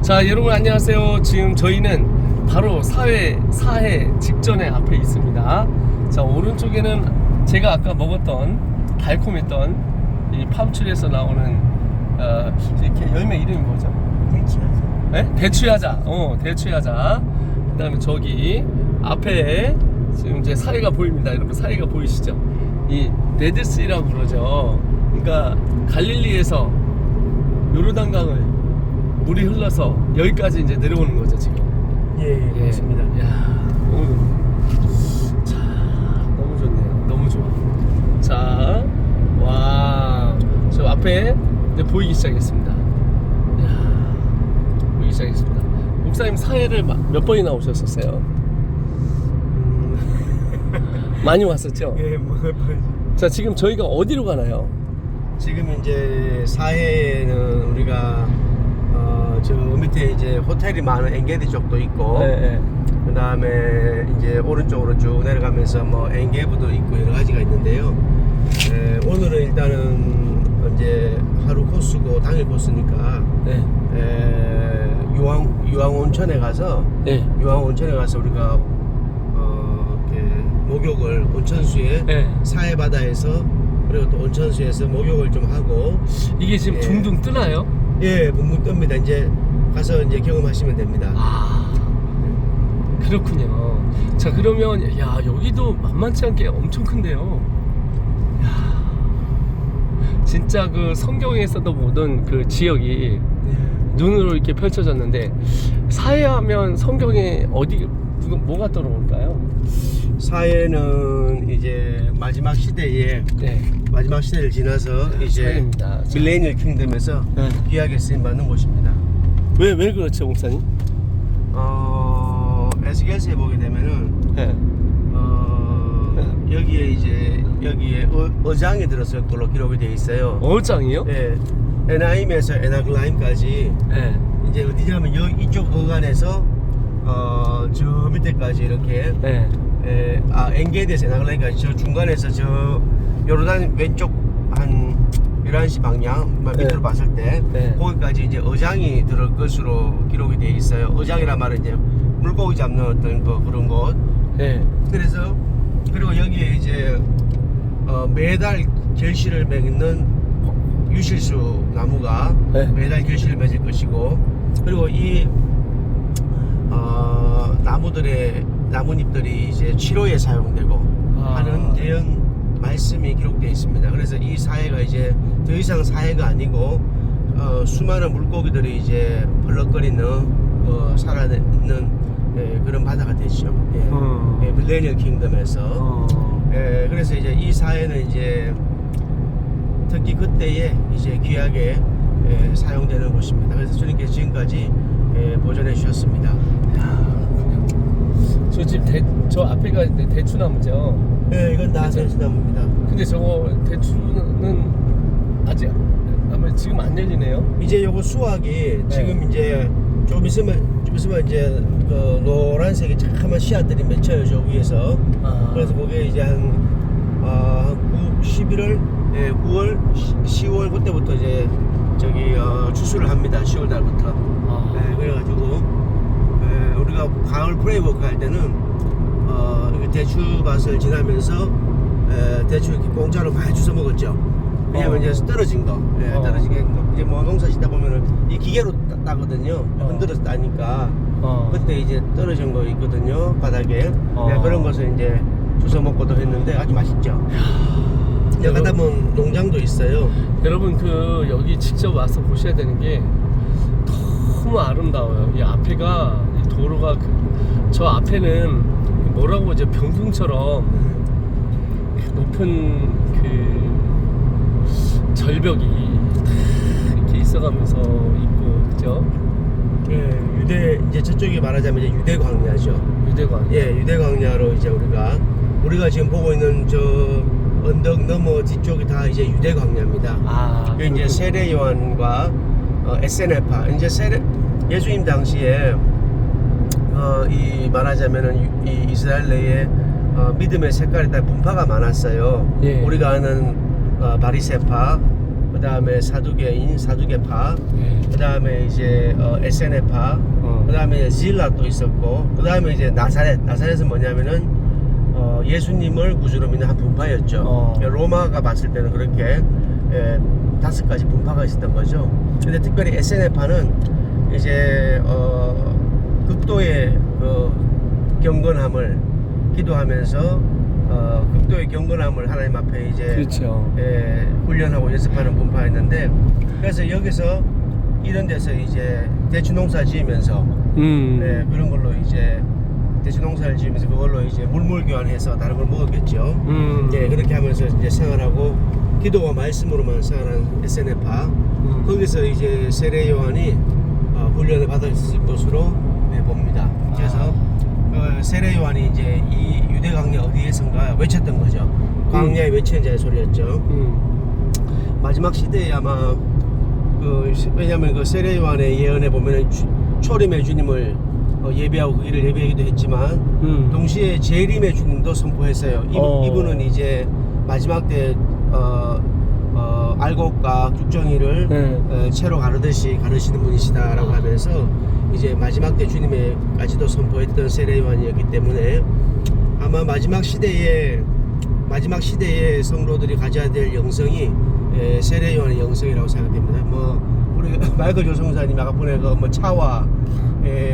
자, 여러분 안녕하세요. 지금 저희는 바로 사해 직전에 앞에 있습니다. 자, 오른쪽에는 제가 아까 먹었던 달콤했던 이 팜출에서 나오는 이렇게 열매 이름이 뭐죠? 대추야자. 네? 대추야자. 대추야자. 그 다음에 저기 앞에 지금 이제 사해가 보입니다. 여러분 사해가 보이시죠? 이 레드씨라고 그러죠. 그러니까 갈릴리에서 요르단강을 물이 흘러서 여기까지 이제 내려오는 거죠 지금. 예, 맞습니다. 야, 자, 너무 좋네요. 너무 좋아. 자, 와, 저 앞에 이제 보이기 시작했습니다. 야, 보이기 시작했습니다. 목사님 사해를 몇 번이나 오셨었어요? 많이 왔었죠? 예, 자, 지금 저희가 어디로 가나요? 지금 이제 사해에는 우리가 저 밑에 이제 호텔이 많은 엔게디 쪽도 있고, 네. 그 다음에 이제 오른쪽으로 쭉 내려가면서 뭐 엔게브도 있고 여러 가지가 있는데요. 오늘은 일단은 이제 하루 코스고 당일 코스니까 네. 유황 온천에 가서 네. 유황 온천에 가서 우리가 이렇게 목욕을 온천수에 네. 사해 바다에서 그리고 또 온천수에서 목욕을 좀 하고 이게 지금 예. 둥둥 뜨나요? 예, 붕붕 뜹니다. 이제 가서 이제 경험하시면 됩니다. 아, 그렇군요. 자, 그러면 야, 여기도 만만치 않게 엄청 큰데요. 야, 진짜 그 성경에서도 보던 그 지역이 눈으로 이렇게 펼쳐졌는데 사해하면 성경에 어디 뭐가 떠오를까요? 사해는 이제 마지막 시대에 네. 마지막 시대를 지나서 이제 사해입니다. 밀레니얼 킹덤에서 네. 귀하게 쓰임 받는 곳입니다. 왜 그렇죠, 목사님? 에스겔서에 보게 되면은 네. 여기에 이제 여기에 어장이 들었을 걸로 기록이 되어 있어요. 어장이요? 예, 에나임에서 에나글라임까지 네. 이제 어디냐면 이쪽 어간에서 저 밑에까지 이렇게 네. 엔게디에서 에나글라임까지 저 중간에서 저 요르단 왼쪽 한 11시 방향 밑으로 네. 봤을 때 네. 거기까지 이제 어장이 들을 것으로 기록이 되어 있어요. 어장이란 말은 이제 물고기 잡는 어떤 그런 곳. 네. 그래서 그리고 여기에 이제 매달 결실을 맺는 유실수 나무가 네. 매달 결실을 맺을 것이고, 그리고 이 나무들의 나뭇잎들이 이제 치료에 사용되고 하는 대형 말씀이 기록되어 있습니다. 그래서 이 사해가 이제 더 이상 사해가 아니고 수많은 물고기들이 이제 벌럭거리는 살아있는 그런 바다가 되죠. 밀레니얼 킹덤에서. 그래서 이제 이 사해는 이제 특히 그때에 이제 귀하게 사용되는 곳입니다. 그래서 주님께서 지금까지 보존해 주셨습니다. 저 집 저 앞에가 대추나무죠. 네, 이건 다 대추나무입니다. 근데 저거 대추는 아직 아마 지금 안 열리네요. 이제 요거 수확이 지금 이제 좀 있으면 이제 그 노란색의 자그마한 씨앗들이 맺혀요, 저 위에서. 그래서 그게 이제 한 11월, 9월, 10월 그때부터 이제 추수를 합니다. 10월 달부터. 그래가지고 우리가 가을 프레임워크 할 때는 이렇게 대추밭을 지나면서 대추 이렇게 공짜로 많이 주워 먹었죠. 왜냐면 이제 떨어진 거, 떨어진 게 이제 뭐 농사 짓다 보면은 이 기계로 따거든요. 흔들어서 따니까 그때 이제 떨어진 거 있거든요, 바닥에. 그런 것을 이제 주워 먹고도 했는데 아주 맛있죠. 가다 보면 농장도 있어요. 여러분 그 여기 직접 와서 보셔야 되는 게 너무 아름다워요. 이 앞에가 이 도로가 저 앞에는 뭐라고 이제 병풍처럼 높은 그 절벽이 이렇게 있어가면서 있고, 그죠? 유대 이제 저쪽이 말하자면 이제 유대 광야죠. 유대 광야. 유대 광야로 이제 우리가 지금 보고 있는 저 언덕 너머 뒤쪽이 다 이제 유대 광야입니다. 이제 세례 요한과 에세네파 이제 예수님 당시에 이 말하자면은 이 이스라엘 내에 믿음의 색깔이 다 분파가 많았어요. 우리가 아는 바리새파, 그 다음에 사두개인, 사두개파, 네. 그 다음에 이제 에세네파, 그 다음에 질라 또 있었고, 그 다음에 이제 나사렛은 뭐냐면은 예수님을 구주로 믿는 한 분파였죠. 로마가 봤을 때는 그렇게 5가지 분파가 있었던 거죠. 근데 특별히 에세네파는 이제 극도의 경건함을 기도하면서 극도의 경건함을 하나님 앞에 이제 그렇죠. 훈련하고 연습하는 분파였는데, 그래서 여기서 이런 데서 이제 대추 농사 지으면서 그런 걸로 이제 대추 농사를 지으면서 그걸로 이제 물물 교환해서 다른 걸 먹었겠죠. 그렇게 하면서 이제 생활하고 기도와 말씀으로만 생활한 에세네파, 거기서 이제 세례 요한이 훈련을 받았을 것으로 봅니다. 그래서 세례 요한이 이제 이 유대 광야 어디에선가 외쳤던 거죠. 광야에 외치는 자의 소리였죠. 마지막 시대에 아마 왜냐하면 그 세례 요한의 예언에 보면은 초림의 주님을 예배하고 그 일을 예배하기도 했지만 동시에 재림의 주님도 선포했어요. 이분은 이제 마지막 때 알곡과 죽정이를 채로 가르듯이 가르치는 분이시다라고 하면서 이제 마지막 때 주님의까지도 선포했던 세례 요한이었기 때문에 아마 마지막 시대에 성도들이 가져야 될 영성이 세례 요한의 영성이라고 생각됩니다. 뭐 우리 마이클 조성사님 아까 보낸 뭐 차와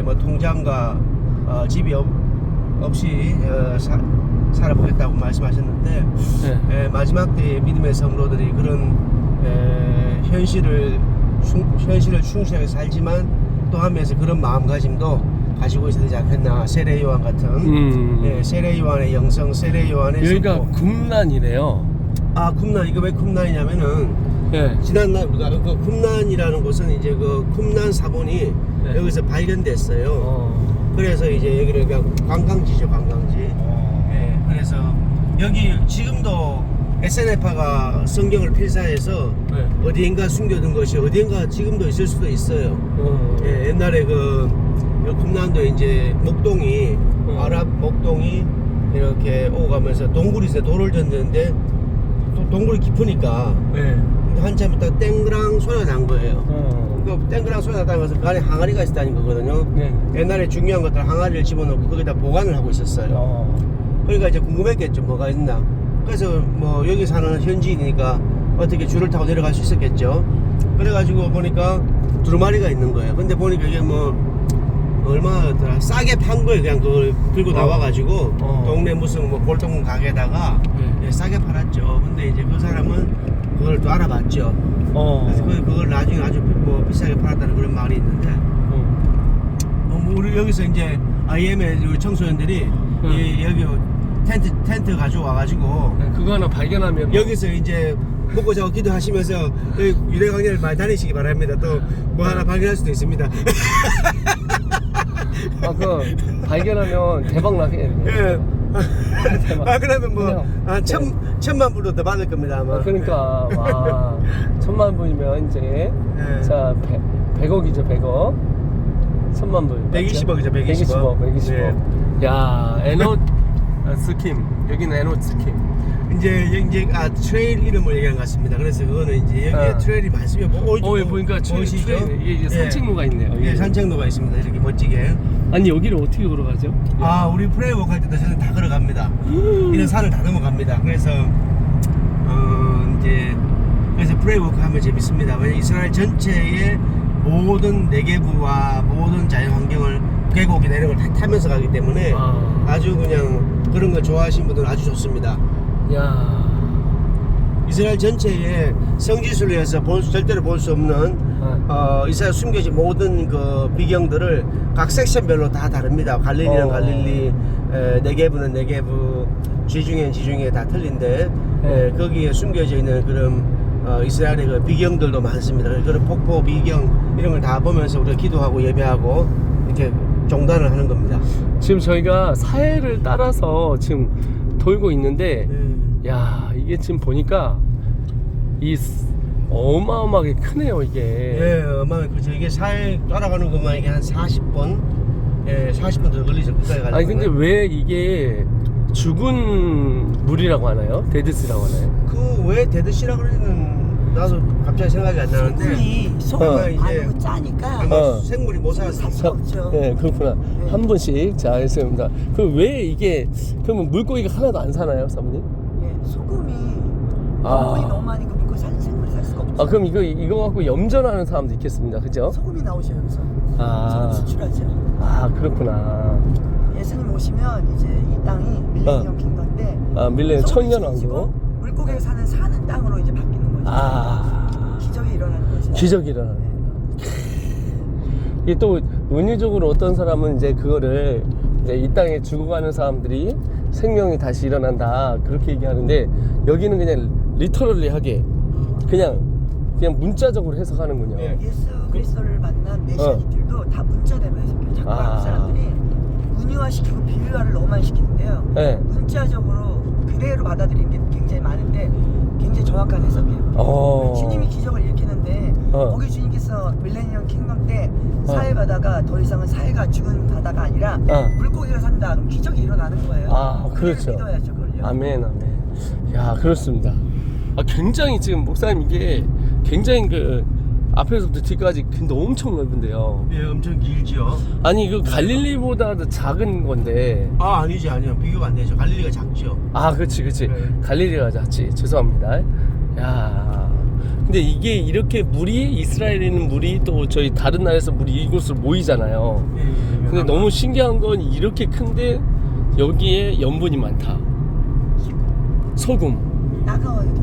뭐 통장과 집이 없이 살아보겠다고 말씀하셨는데, 마지막 때의 믿음의 성도들이 그런 현실을 충실하게 살지만 또 하면서 그런 마음가짐도 가지고 있어야 되지 않겠나. 세례 요한 같은 세례 요한의 영성, 세례 요한의 여기가 선포. 쿰란이래요. 쿰란, 이거 왜 쿰란이냐면은 지난날 우리가 그 쿰란이라는 곳은 이제 그 쿰란 사본이 여기서 발견됐어요. 그래서 이제 여기는 그냥 관광지죠, 관광지. 그래서 여기 지금도 에세네파가 성경을 필사해서 어디인가 숨겨둔 것이 어디인가 지금도 있을 수도 있어요. 옛날에 그 쿰란도 이제 목동이 아랍 목동이 이렇게 오가면서 동굴이 있어요. 돌을 졌는데 동굴이 깊으니까 한참 있다가 땡그랑 소리가 난 거예요. 그 땡그랑 소리가 났다는 것은 그 안에 항아리가 있었다는 거거든요. 옛날에 중요한 것들 항아리를 집어넣고 거기다 보관을 하고 있었어요. 그러니까 이제 궁금했겠죠, 뭐가 있나. 그래서 뭐 여기 사는 현지인이니까 어떻게 줄을 타고 내려갈 수 있었겠죠. 그래가지고 보니까 두루마리가 있는 거예요. 근데 보니까 이게 뭐 얼마나 싸게 판 거예요. 그냥 그걸 들고 나와가지고 동네 무슨 뭐 골동 가게에다가 싸게 팔았죠. 근데 이제 그 사람은 그걸 또 알아봤죠. 그래서 그걸 나중에 아주 뭐 비싸게 팔았다는 그런 말이 있는데, 우리 여기서 이제 IM의 청소년들이 여기 텐트 가져와가지고 그거 하나 발견하면 여기서 이제 먹고 자고 기도하시면서 유대 광야를 많이 다니시기 바랍니다. 또 뭐 하나 발견할 수도 있습니다. 그 발견하면 대박 나게. 대박. 그러면 뭐 천만 불도 더 받을 겁니다 아마. 그러니까 와 1000만 불이면 이제 자 100억이죠 100억. 1000만 불 120억이죠 120억. 야 에노 스킴, 여기는 에노 스킴. 이제 트레일 이름을 얘기한 것 같습니다. 그래서 그거는 이제 여기에 트레일이 많습니다. 보니까 보이시죠? 이게 산책로가 있네요. 예, 산책로가 있습니다. 이렇게 멋지게. 아니 여기를 어떻게 걸어가죠? 우리 프레이워크 할 때도 저는 다 걸어갑니다. 이런 산을 다 넘어갑니다. 그래서 그래서 프레이워크 하면 재밌습니다. 왜냐면 이스라엘 전체의 모든 네게브와 모든 자연환경을 계곡이나 이런 걸 다 타면서 가기 때문에 아주 그냥 그런 거 좋아하시는 분들은 아주 좋습니다. 야, 이스라엘 전체에 성지순례에서 절대로 볼 수 없는 이스라엘 숨겨진 모든 그 비경들을 각 섹션별로 다 다릅니다. 갈릴리는 갈릴리, 네게브는 네게브, 지중해는 지중해 다 틀린데 거기에 숨겨져 있는 그런 이스라엘의 그 비경들도 많습니다. 그런 폭포 비경 이런 걸 다 보면서 우리가 기도하고 예배하고 이렇게 종단을 하는 겁니다. 지금 저희가 사해를 따라서 지금 돌고 있는데 야 이게 지금 보니까 어마어마하게 크네요 이게. 어마어마하게 크죠. 이게 사해 따라가는 것만 이게 한 40분 40분 더 걸리죠. 끝까지 가려면. 아니 근데 왜 이게 죽은 물이라고 하나요? 데드스라고 하나요? 그 왜 데드시라고 그러는 나도 갑자기 생각이 안 나는데 소금이 이제 아니고 짜니까 아마 생물이 못 살았어. 살 수가 없죠. 네, 그렇구나. 네. 한 분씩. 자, 알겠습니다. 그럼 왜 이게, 그러면 물고기가 하나도 안 사나요, 사모님? 예, 소금이 아. 소금이 너무 많이 그 믿고 사는 생물이 살 수가 없죠. 그럼 이거 갖고 염전하는 사람도 있겠습니다. 그죠? 소금이 나오셔요 여기서. 아. 소금 수출하죠. 그렇구나. 예수님 오시면 이제 이 땅이 밀레니엄 킹덤 때 밀레니엄 소금이 천년왕국. 씻어지고 물고기가 사는 땅으로 이제 바뀌는 거죠. 기적이 일어나는 거죠. 기적이 일어나는 네. 이게 또 은유적으로 어떤 사람은 이제 그거를 이제 이 땅에 죽어가는 사람들이 생명이 다시 일어난다 그렇게 얘기하는데 여기는 그냥 리터럴리하게 그냥 문자적으로 해석하는군요. 예. 예수 그리스도를 만난 메시아니들도 다 문자대로 해석해요. 자꾸 한국 사람들이 은유화시키고 비유화를 너무 많이 시키는데요. 네. 문자적으로 그대로 받아들이는 게 굉장히 많은데 굉장히 정확한 해석이에요. 주님이 기적을 일으키는데 거기 주님께서 밀레니엄 킹덤 때 사회 바다가 더 이상은 사회가 죽은 바다가 아니라 물고기가 산다. 그럼 기적이 일어나는 거예요. 그렇죠. 믿어야죠, 그걸요. 아멘. 야, 그렇습니다. 굉장히 지금 목사님 이게 굉장히 그 앞에서부터 뒤까지 근데 엄청 넓은데요. 예, 엄청 길지요. 아니 그 갈릴리보다도 작은 건데. 아니요. 비교가 안 되죠. 갈릴리가 작죠. 그치. 네. 갈릴리가 작지. 죄송합니다. 야, 근데 이게 이렇게 물이 이스라엘에 있는 물이 또 저희 다른 나라에서 물이 이곳으로 모이잖아요. 예. 근데 너무 신기한 건 이렇게 큰데 여기에 염분이 많다. 소금. 따가워요.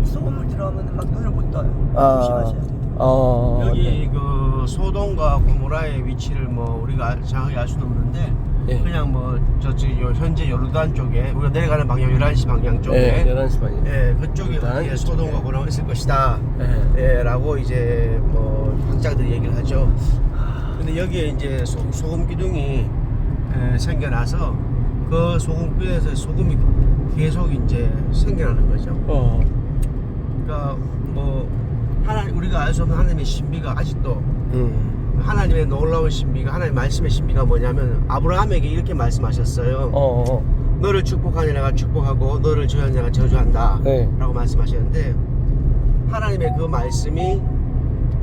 소금물 들어오면 막 눈을 못 떠요. 조심하셔야 돼요. 여기 네. 그 소돔과 고모라의 위치를 뭐 우리가 정확히 알 수는 없는데 예. 그냥 뭐 저쪽 현재 요르단 쪽에 우리가 내려가는 방향 11시 방향 쪽에 예, 11시 반이요. 예, 그쪽에 요르단 어디에 그쪽에. 소돔과 고모라가 있을 것이다. 예. 예, 라고 이제 뭐 학자들이 얘기를 하죠. 근데 여기에 이제 소금 기둥이 생겨나서 그 소금 기둥에서 소금이 계속 이제 생겨나는 거죠. 그러니까 뭐 우리가 알 수 없는 하나님의 신비가 아직도 하나님의 놀라운 신비가 하나님의 말씀의 신비가 뭐냐면 아브라함에게 이렇게 말씀하셨어요. 너를 축복하는 내가 축복하고 너를 저주하는 내가 저주한다. 네. 라고 말씀하셨는데 하나님의 그 말씀이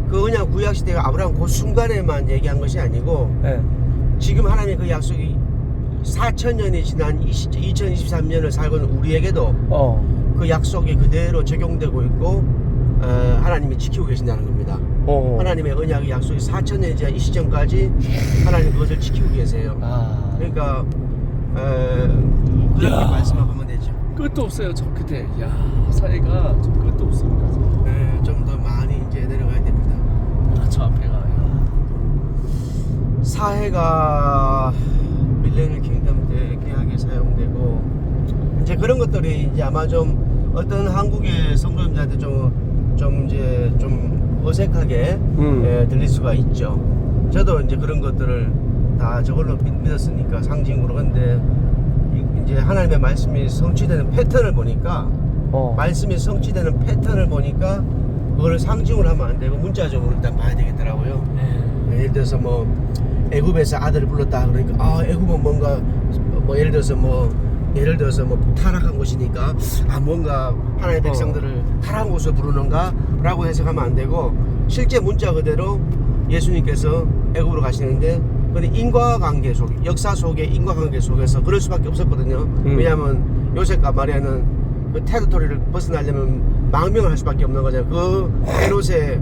그 그냥 구약시대 아브라함 그 순간에만 얘기한 것이 아니고 네. 지금 하나님의 그 약속이 4,000년이 지난 2023년을 살고 있는 우리에게도 그 약속이 그대로 적용되고 있고 하나님이 지키고 계신다는 겁니다. 하나님의 언약의 약속이 4,000년이 지난 이 시점까지 하나님 그것을 지키고 계세요. 그러니까 그렇게 말씀을 하면 되죠. 끝도 없어요. 저 끝에. 야, 사이가 저 끝도 없습니다. 좀 더 많이 이제 내려가야 됩니다. 저 앞에가. 사해가 밀레니엄 킹덤 때 귀하게 사용되고 이제 그런 것들이 이제 아마 좀 어떤 한국의 성도님들한테 좀 어색하게 들릴 수가 있죠. 저도 이제 그런 것들을 다 저걸로 믿었으니까 상징으로. 근데 이제 하나님의 말씀이 성취되는 패턴을 보니까 말씀이 성취되는 패턴을 보니까 그거를 상징으로 하면 안 되고 문자적으로 일단 봐야 되겠더라고요. 예를 들어서 뭐 애굽에서 아들을 불렀다 그러니까 애굽은 뭔가 뭐 예를 들어서 뭐 타락한 곳이니까 뭔가 하나님의 백성들을 타락한 곳으로 부르는가 라고 해석하면 안 되고 실제 문자 그대로 예수님께서 애굽으로 가시는데 근데 인과관계 속에 역사 속에 인과관계 속에서 그럴 수밖에 없었거든요. 왜냐하면 요셉과 마리아는 그 테리토리를 벗어나려면 망명을 할 수밖에 없는 거잖아요. 그 헤롯의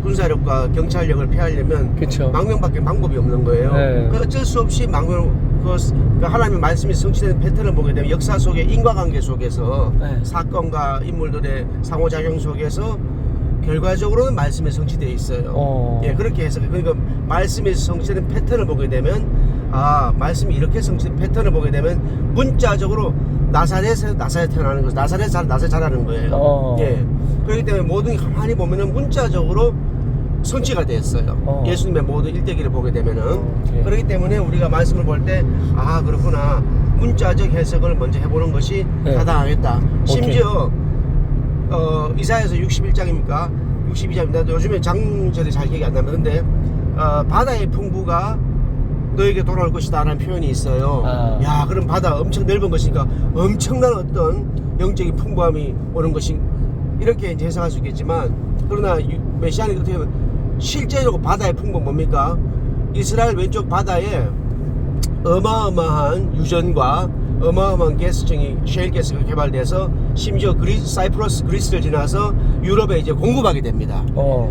군사력과 경찰력을 피하려면 망명밖에 방법이 없는 거예요. 그 어쩔 수 없이 그 하나님의 말씀이 성취되는 패턴을 보게 되면 역사 속의 인과관계 속에서 사건과 인물들의 상호작용 속에서 결과적으로는 말씀이 성취되어 있어요. 예, 그렇게 해서 그러니까 말씀이 성취되는 패턴을 보게 되면 말씀이 이렇게 성취된 패턴을 보게 되면 문자적으로 나사렛에 태어나는 거죠. 나사렛 자라는 거예요. 예. 그렇기 때문에 모든 게 가만히 보면은 문자적으로 성취가 됐어요. 예수님의 모든 일대기를 보게 되면은 그렇기 때문에 우리가 말씀을 볼 때 그렇구나 문자적 해석을 먼저 해보는 것이 타당하겠다. 심지어 이사야서 61장입니까? 62장입니다. 요즘에 장절이 잘 기억이 안 나는데 바다의 풍부가 너에게 돌아올 것이다 라는 표현이 있어요. 야, 그럼 바다 엄청 넓은 것이니까 엄청난 어떤 영적인 풍부함이 오는 것이 이렇게 이제 해석할 수 있겠지만, 그러나 메시아는 어떻게 보면 실제로 바다의 풍부는 뭡니까? 이스라엘 왼쪽 바다에 어마어마한 유전과 어마어마한 가스층이 셰일 가스가 개발돼서 심지어 사이프러스 그리스를 지나서 유럽에 이제 공급하게 됩니다.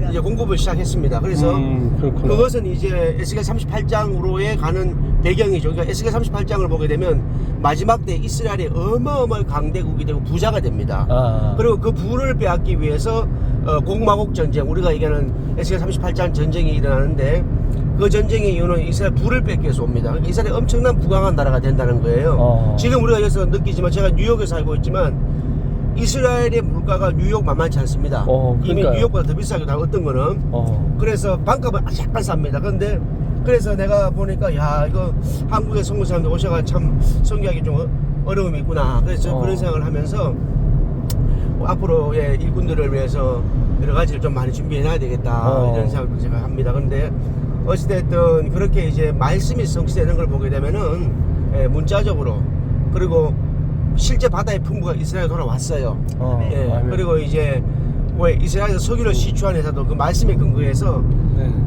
이제 공급을 시작했습니다. 그래서 그것은 이제 에스겔 38장으로의 가는 배경이죠. 그러니까 에스겔 38장을 보게 되면 마지막 때 이스라엘이 어마어마한 강대국이 되고 부자가 됩니다. 그리고 그 부를 빼앗기 위해서 곡마곡 전쟁, 우리가 얘기하는 에스겔 38장 전쟁이 일어나는데, 그 전쟁의 이유는 이스라엘 부를 뺏기 위해서 옵니다. 그러니까 이스라엘이 엄청난 부강한 나라가 된다는 거예요. 지금 우리가 여기서 느끼지만, 제가 뉴욕에 살고 있지만 이스라엘의 물가가 뉴욕 만만치 않습니다. 이미 뉴욕보다 더 비싸기도 하고, 어떤 거는 그래서 반값은 약간 쌉니다. 근데 그래서 내가 보니까 야, 이거 한국에 선교 사람들 오셔가 참 선교하기 좀 어려움이 있구나. 그래서 그런 생각을 하면서 앞으로의 일꾼들을 위해서 여러 가지를 좀 많이 준비해 놔야 되겠다, 이런 생각을 제가 합니다. 근데 어찌됐든 그렇게 이제 말씀이 성취되는 걸 보게 되면은 문자적으로, 그리고 실제 바다의 풍부가 이스라엘에 돌아왔어요. 그리고 이제 왜 이스라엘에서 석유를 시추한 회사도 그 말씀에 근거해서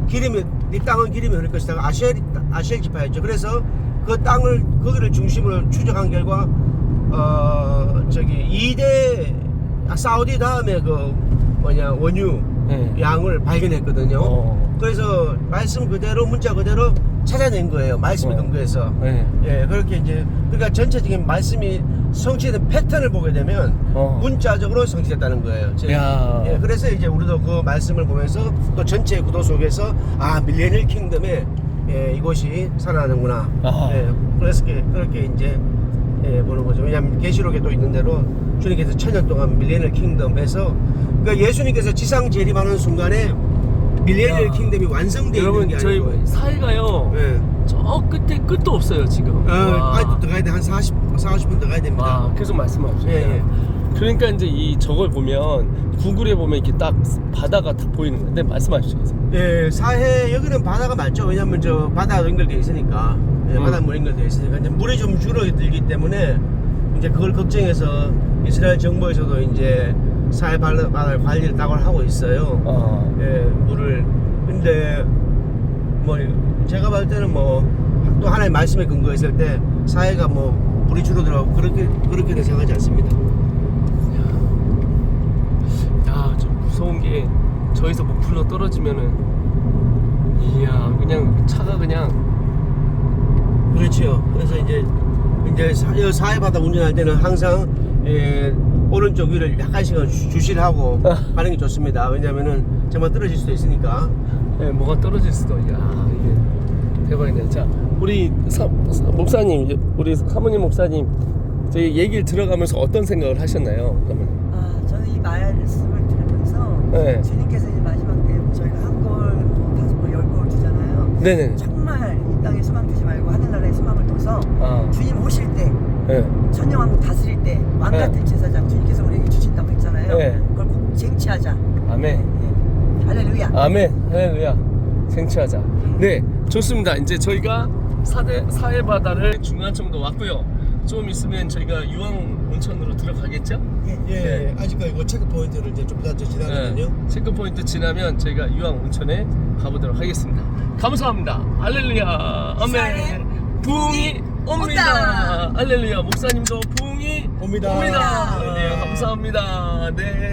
기름이, 네 땅은 기름이 흐를 것이다, 아시엘 지파였죠. 그래서 그 땅을, 거기를 중심으로 추적한 결과 저기 2대 사우디 다음에 그 원유 양을 발견했거든요. 그래서 말씀 그대로, 문자 그대로 찾아낸 거예요. 말씀에 근거해서. 그렇게 이제, 그러니까 전체적인 말씀이 성취된 패턴을 보게 되면 문자적으로 성취됐다는 거예요. 그래서 이제 우리도 그 말씀을 보면서 또 전체 구도 속에서 밀레니얼 킹덤에 이곳이 살아나는구나. 그래서 그렇게 이제 보는 거죠. 왜냐하면 계시록에 또 있는 대로 주님께서 1000년 동안 밀레니얼 킹덤에서, 그러니까 예수님께서 지상 재림하는 순간에 밀레니얼 킹덤이 완성되어 있는 게 아니고, 저희 사이가요, 저 끝에 끝도 없어요 지금. 아직도 더 가야 돼. 한 40분 더 가야 됩니다. 계속 말씀하십니다. 그러니까 이제 저걸 보면 구글에 보면 이렇게 딱 바다가 딱 보이는 건데, 말씀하시죠. 사해 여기는 바다가 많죠. 왜냐면 저 바다 연결되어 있으니까, 바닷물 연결되어 있으니까 이제 물이 좀 줄어들기 때문에 이제 그걸 걱정해서 이스라엘 정부에서도 이제 사해 바다를 관리를 딱 하고 있어요. 물을. 근데 뭐 제가 봤을 때는 뭐 또 하나의 말씀에 근거했을 때 사해가 뭐 물이 줄어들고 그렇게는 생각하지 않습니다. 좀 무서운 게, 저기서 목풀로 떨어지면은 그냥 차가 그냥. 그렇죠. 그래서 이제 사해 바다 운전할 때는 항상 오른쪽 위를 약간씩은 주시하고 가는 게 좋습니다. 왜냐면은 정말 떨어질 수도 있으니까. 뭐가 떨어질 수도. 이게 대박이네. 자, 우리 목사님, 우리 사모님 목사님, 저희 얘기를 들어가면서 어떤 생각을 하셨나요? 그러면 저는 이 말씀을 들으면서 주님께서 이제 마지막 때 저희가 한 골, 5골, 10골 주잖아요. 네네. 정말 이 땅에 소망 두지 말고 하늘나라에 소망을 둬서 주님 오실 때, 천년왕국 다스릴 때 왕같은 제사장 주님께서 우리에게 주신다고 했잖아요. 그걸 꼭 쟁취하자. 아멘. 할렐루야. 아멘. 할렐루야. 쟁취하자. 네, 좋습니다. 이제 저희가 사해 ba다를 중간쯤도 왔고요. 좀 있으면 저희가 유황 온천으로 들어가겠죠? 아직까지 그 체크 포인트를 이제 좀 더 지나거든요. 체크 포인트 지나면 저희가 유황 온천에 가보도록 하겠습니다. 감사합니다. 할렐루야. 아멘. 부흥이 옵니다. 할렐루야. 목사님도 부흥이 옵니다. 네, 감사합니다. 네.